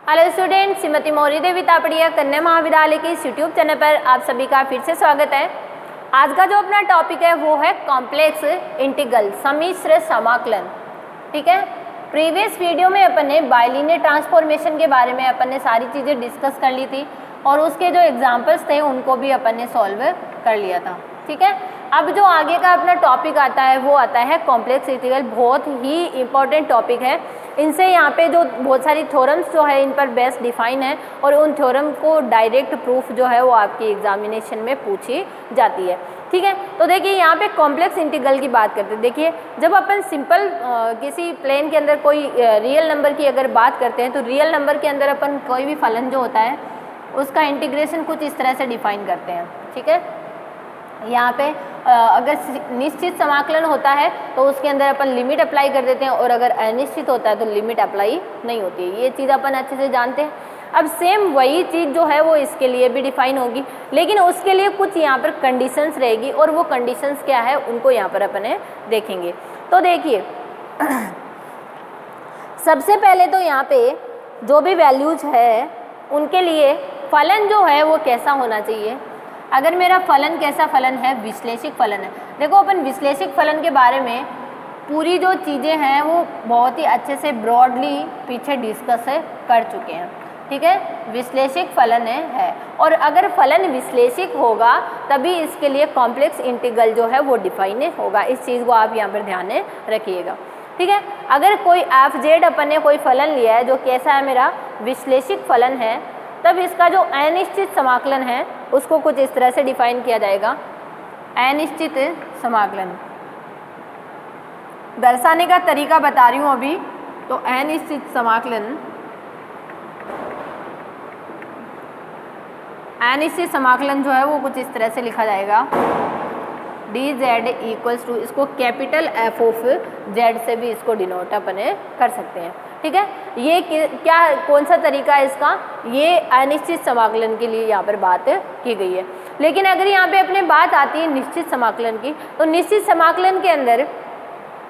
Hello student, Shrimati Maurya देवी तापड़िया कन्या महाविद्यालय के इस यूट्यूब चैनल पर आप सभी का फिर से स्वागत है। आज का जो अपना टॉपिक है वो है कॉम्प्लेक्स इंटीग्रल, सम्मिश्र समाकलन। ठीक है, प्रीवियस वीडियो में अपन ने बाइलिनियर ट्रांसफॉर्मेशन के बारे में अपन ने सारी चीज़ें डिस्कस कर ली थी और उसके जो एग्जाम्पल्स थे उनको भी अपन ने सॉल्व कर लिया था। ठीक है, अब जो आगे का अपना टॉपिक आता है वो आता है कॉम्प्लेक्स इंटीग्रल। बहुत ही इंपॉर्टेंट टॉपिक है। इनसे यहाँ पे जो बहुत सारी थ्योरम्स जो है इन पर बेस डिफाइन है और उन थ्योरम को डायरेक्ट प्रूफ जो है वो आपकी एग्जामिनेशन में पूछी जाती है। ठीक है, तो देखिए यहाँ पे कॉम्प्लेक्स इंटीग्रल की बात करते हैं। देखिए जब अपन सिंपल किसी प्लेन के अंदर कोई रियल नंबर की अगर बात करते हैं तो रियल नंबर के अंदर अपन कोई भी फलन जो होता है उसका इंटीग्रेशन कुछ इस तरह से डिफाइन करते हैं। ठीक है, यहाँ पे अगर निश्चित समाकलन होता है तो उसके अंदर अपन लिमिट अप्लाई कर देते हैं और अगर अनिश्चित होता है तो लिमिट अप्लाई नहीं होती है। ये चीज़ अपन अच्छे से जानते हैं। अब सेम वही चीज़ जो है वो इसके लिए भी डिफाइन होगी, लेकिन उसके लिए कुछ यहाँ पर कंडीशंस रहेगी और वो कंडीशंस क्या है उनको यहाँ पर अपन देखेंगे। तो देखिए सबसे पहले तो यहाँ पे जो भी वैल्यूज है उनके लिए फलन जो है वो कैसा होना चाहिए। अगर मेरा फलन कैसा फलन है, विश्लेषिक फलन है। देखो अपन विश्लेषिक फलन के बारे में पूरी जो चीज़ें हैं वो बहुत ही अच्छे से ब्रॉडली पीछे डिस्कस कर चुके हैं। ठीक है, विश्लेषिक फलन है और अगर फलन विश्लेषिक होगा तभी इसके लिए कॉम्प्लेक्स इंटीग्रल जो है वो डिफाइन होगा। इस चीज़ को आप यहाँ पर ध्यान रखिएगा। ठीक है, अगर कोई एफ जेड अपन ने कोई फलन लिया है जो कैसा है, मेरा विश्लेषिक फलन है, तब इसका जो अनिश्चित समाकलन है उसको कुछ इस तरह से डिफाइन किया जाएगा। अनिश्चित समाकलन दर्शाने का तरीका बता रही हूँ अभी। तो अनिश्चित समाकलन, अनिश्चित समाकलन जो है वो कुछ इस तरह से लिखा जाएगा डी जेड इक्वल्स टू, इसको कैपिटल एफ ऑफ जेड से भी इसको डिनोट अपन कर सकते हैं। ठीक है, ये क्या कौन सा तरीका है इसका, ये अनिश्चित समाकलन के लिए यहाँ पर बात की गई है। लेकिन अगर यहाँ पे अपने बात आती है निश्चित समाकलन की, तो निश्चित समाकलन के अंदर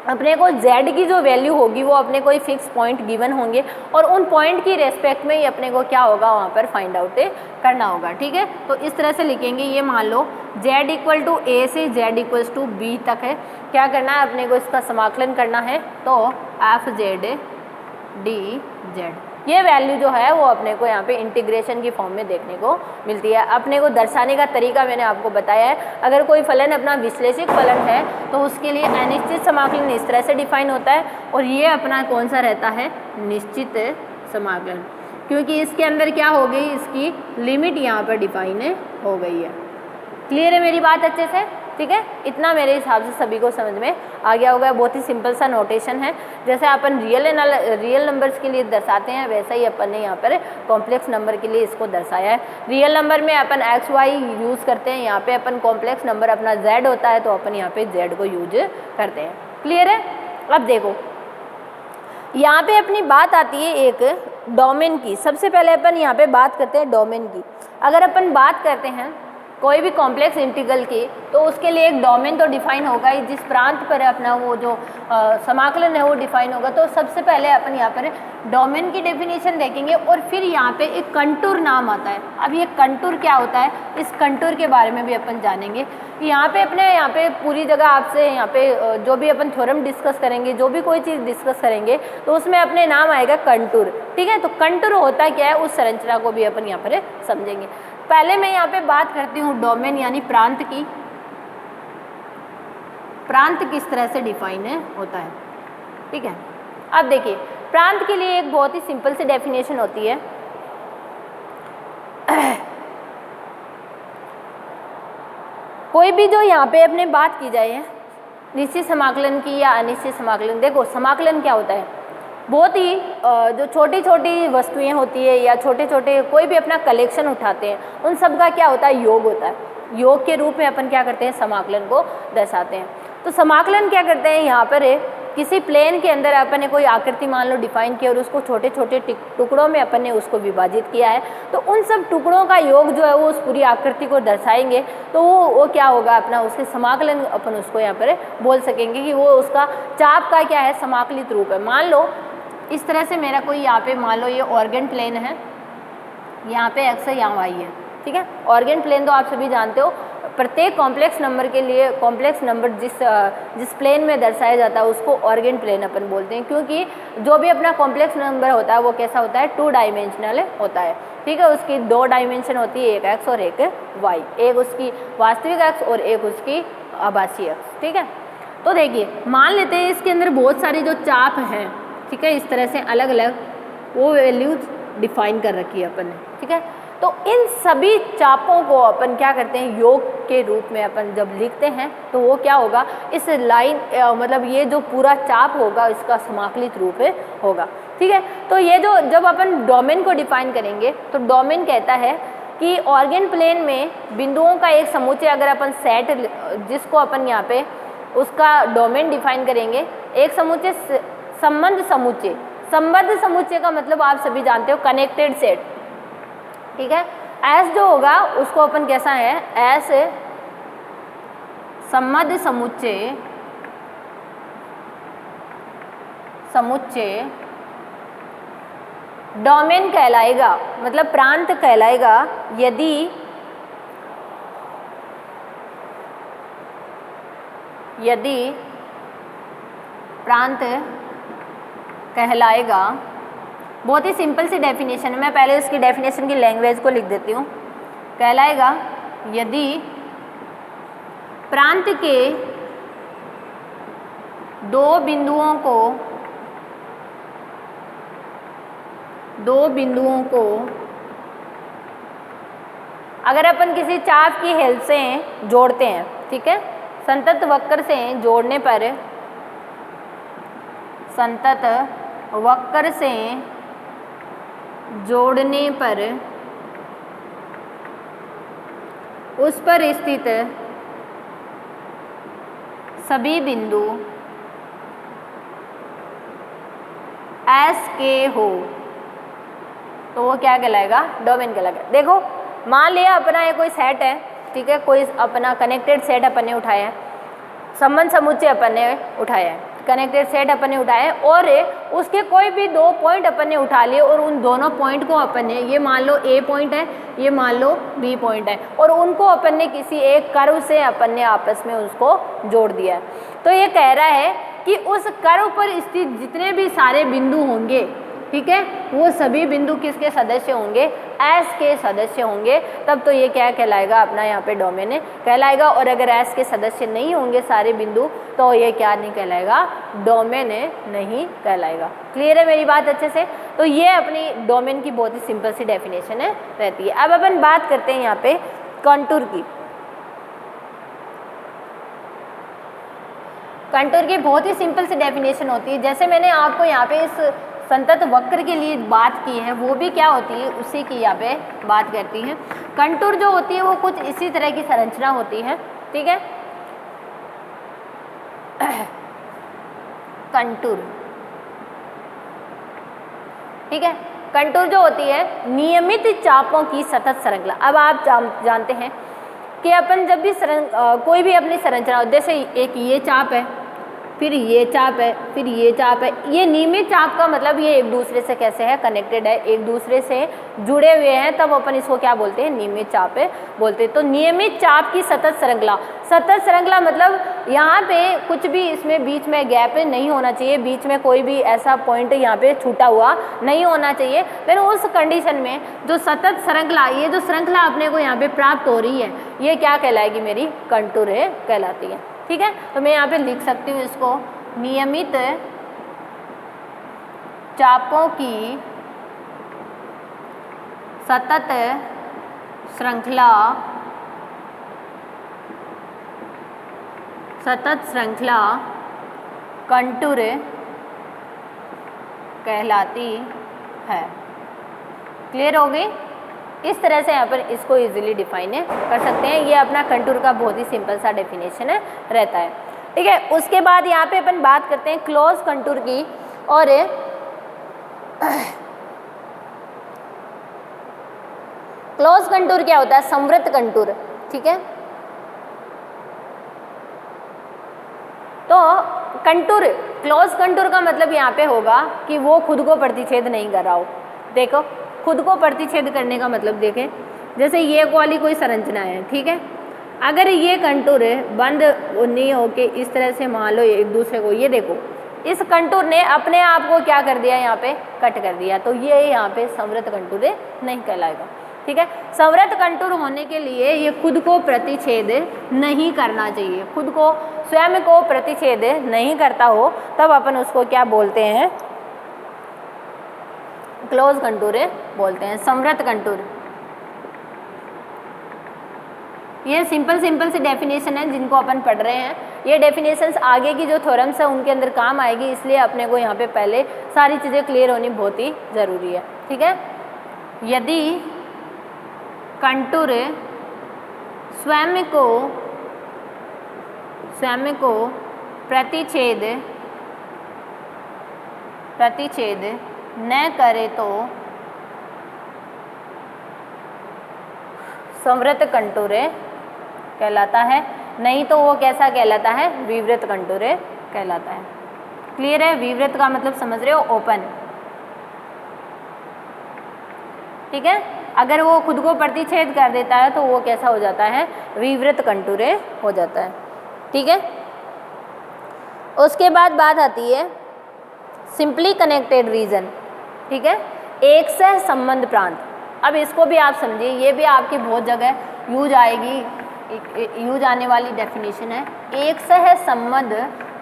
अपने को z की जो वैल्यू होगी वो अपने कोई फिक्स पॉइंट गिवन होंगे और उन पॉइंट की रेस्पेक्ट में ही अपने को क्या होगा वहाँ पर फाइंड आउट करना होगा। ठीक है, तो इस तरह से लिखेंगे। ये मान लो z इक्वल टू ए से z इक्वल्स टू बी तक है, क्या करना है अपने को इसका समाकलन करना है। तो एफ जेड डी जेड, ये वैल्यू जो है वो अपने को यहाँ पे इंटीग्रेशन की फॉर्म में देखने को मिलती है। अपने को दर्शाने का तरीका मैंने आपको बताया है। अगर कोई फलन अपना विश्लेषिक फलन है तो उसके लिए अनिश्चित समाकलन इस तरह से डिफाइन होता है और ये अपना कौन सा रहता है, निश्चित समाकलन, क्योंकि इसके अंदर क्या हो गई, इसकी लिमिट यहाँ पर डिफाइन हो गई है। क्लियर है मेरी बात अच्छे से। ठीक है, इतना मेरे हिसाब से सभी को समझ में आ गया होगा। बहुत ही सिंपल सा नोटेशन है, जैसे अपन रियल नंबर्स के लिए दर्शाते हैं वैसा ही अपन ने यहाँ पर कॉम्प्लेक्स नंबर के लिए इसको दर्शाया है। रियल नंबर में अपन एक्स वाई यूज़ करते हैं, यहाँ पे अपन कॉम्प्लेक्स नंबर अपना जेड होता है तो अपन यहाँ पे जेड को यूज करते हैं। क्लियर है। अब देखो यहाँ पे अपनी बात आती है एक डोमेन की। सबसे पहले अपन यहाँ पे बात करते हैं डोमेन की। अगर अपन बात करते हैं कोई भी कॉम्प्लेक्स इंटीग्रल की तो उसके लिए एक डोमेन तो डिफाइन होगा ही, जिस प्रांत पर अपना वो जो समाकलन है वो डिफाइन होगा। तो सबसे पहले अपन यहाँ पर डोमेन की डेफिनेशन देखेंगे और फिर यहाँ पे एक कंटूर नाम आता है। अब ये कंटूर क्या होता है, इस कंटूर के बारे में भी अपन जानेंगे। यहाँ पे पूरी जगह आपसे यहाँ पे जो भी अपन थ्योरम डिस्कस करेंगे, जो भी कोई चीज़ डिस्कस करेंगे तो उसमें अपने नाम आएगा कंटूर। ठीक है, तो कंटूर होता क्या है उस संरचना को भी अपन यहाँ पर समझेंगे। पहले मैं यहाँ पे बात करती हूँ डोमेन यानी प्रांत की। प्रांत किस तरह से डिफाइन होता है। ठीक है, अब देखिए प्रांत के लिए एक बहुत ही सिंपल सी डेफिनेशन होती है। कोई भी जो यहाँ पे अपने बात की जाए निश्चित समाकलन की या अनिश्चित समाकलन, देखो समाकलन क्या होता है, बहुत ही जो छोटी छोटी वस्तुएं होती है या छोटे छोटे कोई भी अपना कलेक्शन उठाते हैं उन सब का क्या होता है, योग होता है। योग के रूप में अपन क्या करते हैं, समाकलन को दर्शाते हैं। तो समाकलन क्या करते हैं, यहाँ पर किसी प्लेन के अंदर अपन ने कोई आकृति मान लो डिफाइन किया और उसको छोटे छोटे टुकड़ों में अपन ने उसको विभाजित किया है, तो उन सब टुकड़ों का योग जो है वो उस पूरी आकृति को दर्शाएंगे। तो वो क्या होगा अपना, उसके समाकलन अपन उसको यहाँ पर बोल सकेंगे कि वो उसका चाप का क्या है, समाकलित रूप है। मान लो इस तरह से मेरा कोई यहाँ पे मान लो ये ऑर्गन प्लेन है, यहाँ पे एक्स है, यहाँ वाई है, ठीक है। ऑर्गन प्लेन तो आप सभी जानते हो, प्रत्येक कॉम्प्लेक्स नंबर के लिए कॉम्प्लेक्स नंबर जिस प्लेन में दर्शाया जाता है उसको ऑर्गन प्लेन अपन बोलते हैं, क्योंकि जो भी अपना कॉम्प्लेक्स नंबर होता है वो कैसा होता है, 2 डायमेंशनल होता है, ठीक है। उसकी 2 डायमेंशन होती है, एक एक्स और एक वाई, एक उसकी वास्तविक एक्स और एक उसकी आभासी एक्स, ठीक है। तो देखिए मान लेते हैं इसके अंदर बहुत सारी जो चाप हैं, ठीक है, इस तरह से अलग अलग वो वैल्यूज डिफाइन कर रखी है अपन ने, ठीक है। तो इन सभी चापों को अपन क्या करते हैं, योग के रूप में अपन जब लिखते हैं तो वो क्या होगा, इस लाइन मतलब ये जो पूरा चाप होगा इसका समाकलित रूप होगा, ठीक है। तो ये जो जब अपन डोमेन को डिफाइन करेंगे तो डोमेन कहता है कि ऑर्गन प्लेन में बिंदुओं का एक समुच्चय, अगर अपन सेट जिसको अपन यहाँ पे उसका डोमेन डिफाइन करेंगे, एक समुच्चय संबंध समुच्चय, संबद्ध समुच्चय का मतलब आप सभी जानते हो कनेक्टेड सेट, ठीक है। एस जो होगा उसको अपन कैसा है, एस संबद्ध समुच्चय, समुच्चय डोमेन कहलाएगा, मतलब प्रांत कहलाएगा यदि प्रांत कहलाएगा। बहुत ही सिंपल सी डेफिनेशन है, मैं पहले उसकी डेफिनेशन की लैंग्वेज को लिख देती हूँ। कहलाएगा यदि प्रांत के दो बिंदुओं को अगर अपन किसी चाप की हेल्प से जोड़ते हैं, ठीक है, संतत वक्र से जोड़ने पर, संतत वक्र से जोड़ने पर उस पर स्थित सभी बिंदु एस के हो तो वो क्या कहलाएगा, डोमेन कहलाएगा। देखो मान लिया अपना ये कोई सेट है, ठीक है, कोई अपना कनेक्टेड सेट अपन ने उठाया है, संबंध समुच्चय अपन ने उठाया है, कनेक्टेड सेट अपन ने उठाया है, और उसके कोई भी 2 पॉइंट अपन ने उठा लिए और उन दोनों पॉइंट को अपन ने, ये मान लो ए पॉइंट है, ये मान लो बी पॉइंट है, और उनको अपन ने किसी एक कर्व से अपन ने आपस में उसको जोड़ दिया है। तो ये कह रहा है कि उस कर्व पर स्थित जितने भी सारे बिंदु होंगे, ठीक है, वो सभी बिंदु किसके सदस्य होंगे, एस के सदस्य होंगे, तब तो ये क्या कहलाएगा, अपना यहाँ पे डोमेन कहलाएगा। और अगर एस के सदस्य नहीं होंगे सारे बिंदु तो ये क्या नहीं कहलाएगा, डोमेन नहीं कहलाएगा। क्लियर है मेरी बात अच्छे से। तो ये अपनी डोमेन की बहुत ही सिंपल सी डेफिनेशन रहती है। अब अपन बात करते हैं यहाँ पे कंटूर की। कंटूर की बहुत ही सिंपल सी डेफिनेशन होती है, जैसे मैंने आपको यहाँ पे इस संतत वक्र के लिए बात की है, वो भी क्या होती है, उसी की यहाँ पे बात करती है। कंटूर जो होती है वो कुछ इसी तरह की संरचना होती है, ठीक है। कंटूर, ठीक है, कंटूर जो होती है नियमित चापों की सतत श्रृंखला। अब आप जानते हैं कि अपन जब भी कोई भी अपनी संरचना, जैसे एक ये चाप है, फिर ये चाप है, फिर ये चाप है, ये नियमित चाप का मतलब ये एक दूसरे से कैसे है, कनेक्टेड है, एक दूसरे से जुड़े हुए हैं, तब अपन इसको क्या बोलते हैं, नियमित चाप बोलते हैं। तो नियमित चाप की सतत श्रृंखला, सतत श्रृंखला मतलब यहाँ पे कुछ भी इसमें बीच में गैप नहीं होना चाहिए, बीच में कोई भी ऐसा पॉइंट यहाँ पे छूटा हुआ नहीं होना चाहिए। फिर उस कंडीशन में जो सतत श्रृंखला, ये जो श्रृंखला अपने को यहाँ पे प्राप्त हो रही है, ये क्या कहलाएगी, मेरी कंटूर कहलाती है, ठीक है। तो मैं यहाँ पे लिख सकती हूँ इसको, नियमित चापों की सतत श्रृंखला, कंटूर कहलाती है। क्लियर हो गई। इस तरह से यहाँ पर इसको इजीली डिफाइन कर सकते हैं। ये अपना कंटूर का बहुत ही सिंपल सा डेफिनेशन रहता है, ठीक है। उसके बाद यहाँ पे अपन बात करते हैं क्लोज कंटूर की। और क्लोज कंटूर क्या होता है, संवृत कंटूर, ठीक है। तो कंटूर, क्लोज कंटूर का मतलब यहाँ पे होगा कि वो खुद को प्रतिच्छेद नहीं कर रहा हो। देखो खुद को प्रतिच्छेद करने का मतलब देखें, जैसे ये वाली कोई संरचना है, ठीक है, अगर ये कंटूर बंद नहीं होके इस तरह से मान लो एक दूसरे को, ये देखो इस कंटूर ने अपने आप को क्या कर दिया, यहाँ पे कट कर दिया, तो ये यहाँ पे संवृत कंटूर नहीं कहलाएगा। ठीक है, संवृत कंटूर होने के लिए ये खुद को प्रतिच्छेद नहीं करना चाहिए, खुद को स्वयं को प्रतिच्छेद नहीं करता हो, तब अपन उसको क्या बोलते हैं, क्लोज कंटूर बोलते हैं, संवृत कंटूर। ये सिंपल सी डेफिनेशन है जिनको अपन पढ़ रहे हैं। ये डेफिनेशंस आगे की जो थ्योरम्स है उनके अंदर काम आएगी, इसलिए अपने को यहाँ पे पहले सारी चीज़ें क्लियर होनी बहुत ही ज़रूरी है। ठीक है, यदि कंटूर स्वयं को प्रतिच्छेद न करे तो संवृत कंटूर कहलाता है, नहीं तो वो कैसा कहलाता है, विवृत कंटूर कहलाता है। क्लियर है, विवृत का मतलब समझ रहे हो, ओपन। ठीक है, अगर वो खुद को प्रतिच्छेद कर देता है तो वो कैसा हो जाता है, विवृत कंटूर हो जाता है। ठीक है, उसके बाद बात आती है सिंपली कनेक्टेड रीजन। ठीक है, एक सह संबंध प्रांत। अब इसको भी आप समझिए, ये भी आपकी बहुत जगह यूज आएगी, यूज आने वाली डेफिनेशन है, एक सह संबंध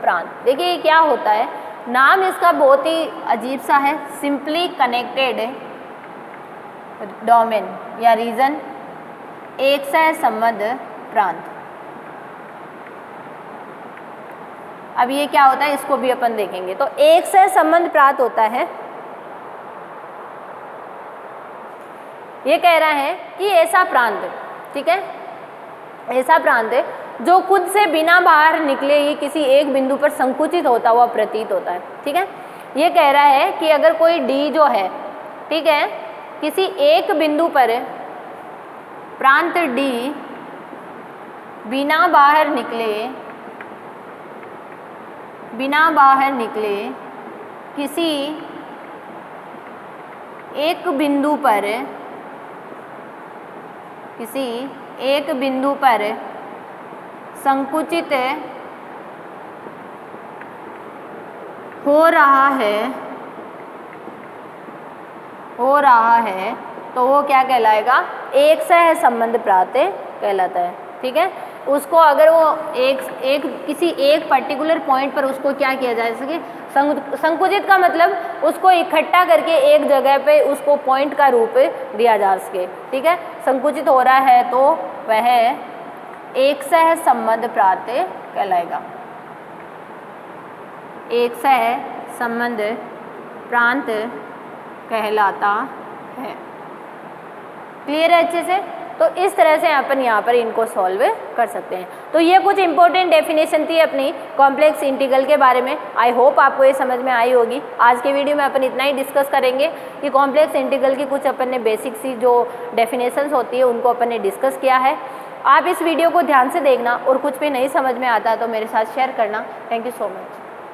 प्रांत। देखिए ये क्या होता है, नाम इसका बहुत ही अजीब सा है, सिंपली कनेक्टेड डोमेन या रीजन, एक सह संबंध प्रांत। अब ये क्या होता है इसको भी अपन देखेंगे। तो एक सह संबंध प्रांत होता है, ये कह रहा है कि ऐसा प्रांत, ठीक है, ऐसा प्रांत है जो खुद से बिना बाहर निकले ही किसी एक बिंदु पर संकुचित होता हुआ प्रतीत होता है। ठीक है, ये कह रहा है कि अगर कोई डी जो है, ठीक है, किसी एक बिंदु पर प्रांत डी बिना बाहर निकले किसी एक बिंदु पर संकुचित हो रहा है तो वो क्या कहलाएगा, एक सह संबंध प्रांत कहलाता है। ठीक है, उसको अगर वो किसी एक पर्टिकुलर पॉइंट पर उसको क्या किया जा सके, संकुचित का मतलब उसको इकट्ठा करके एक जगह पे उसको पॉइंट का रूप दिया जा सके। ठीक है, संकुचित हो रहा है तो वह एक सह संबंध प्रांत कहलाएगा, एक सह संबंध प्रांत कहलाता है। क्लियर है अच्छे से? तो इस तरह से अपन यहाँ पर इनको सॉल्व कर सकते हैं। तो ये कुछ इंपॉर्टेंट डेफिनेशन थी अपनी कॉम्प्लेक्स इंटीग्रल के बारे में। आई होप आपको ये समझ में आई होगी। आज के वीडियो में अपन इतना ही डिस्कस करेंगे कि कॉम्प्लेक्स इंटीग्रल की कुछ अपन ने बेसिक सी जो डेफिनेशंस होती है उनको अपन ने डिस्कस किया है। आप इस वीडियो को ध्यान से देखना और कुछ भी नहीं समझ में आता तो मेरे साथ शेयर करना। Thank you so much.